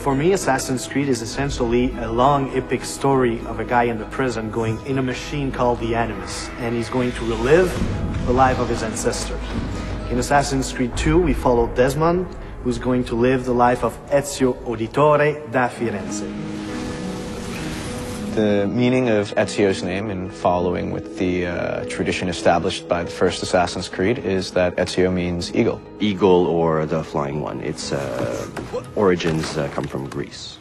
For me, Assassin's Creed is essentially a long, epic story of a guy in the prison going in a machine called the Animus, and he's going to relive the life of his ancestors. In Assassin's Creed 2, we follow Desmond, who's going to live the life of Ezio Auditore da Firenze. The meaning of Ezio's name, in following with the tradition established by the first Assassin's Creed, is that Ezio means eagle. Eagle, or the flying one. Its origins come from Greece.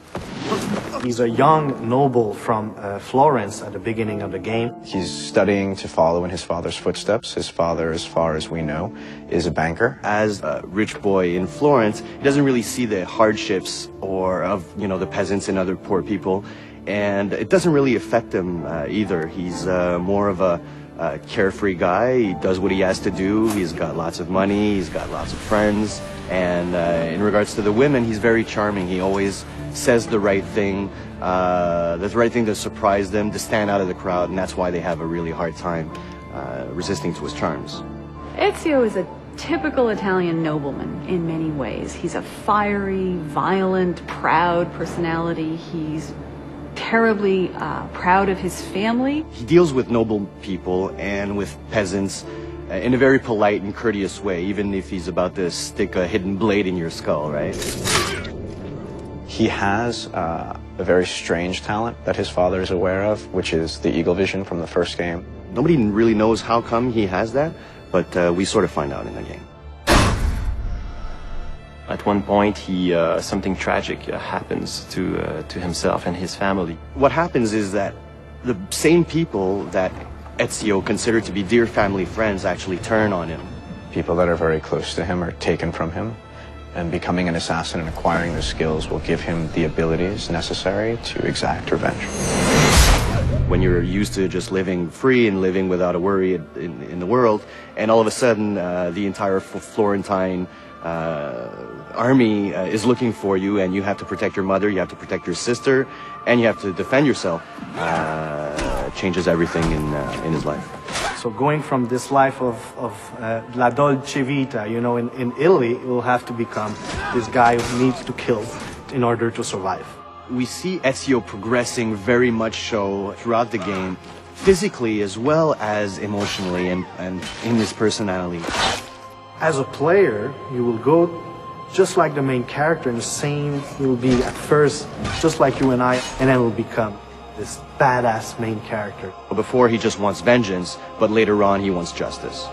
He's a young noble from Florence at the beginning of the game. He's studying to follow in his father's footsteps. His father, as far as we know, is a banker. As a rich boy in Florence, he doesn't really see the hardships of the peasants and other poor people. And it doesn't really affect him either. He's more of a carefree guy. He does what he has to do. He's got lots of money. He's got lots of friends. And in regards to the women, he's very charming. He always says the right thing to surprise them, to stand out of the crowd. And that's why they have a really hard time resisting to his charms. Ezio is a typical Italian nobleman in many ways. He's a fiery, violent, proud personality. He's terribly proud of his family. He deals with noble people and with peasants in a very polite and courteous way, even if he's about to stick a hidden blade in your skull, right? He has a very strange talent that his father is aware of, which is the eagle vision from the first game. Nobody really knows how come he has that, but we sort of find out in the game. At one point, something tragic happens to himself and his family. What happens is that the same people that Ezio considered to be dear family friends actually turn on him. People that are very close to him are taken from him, and becoming an assassin and acquiring the skills will give him the abilities necessary to exact revenge. When you're used to just living free and living without a worry in the world, and all of a sudden the entire Florentine army is looking for you, and you have to protect your mother, you have to protect your sister, and you have to defend yourself, changes everything in his life. So going from this life of la dolce vita, in Italy, it will have to become this guy who needs to kill in order to survive. We see Ezio progressing very much so throughout the game, physically as well as emotionally and in his personality. As a player, you will go just like the main character, and the same will be at first just like you and I, and then will become this badass main character. Before, he just wants vengeance, but later on he wants justice.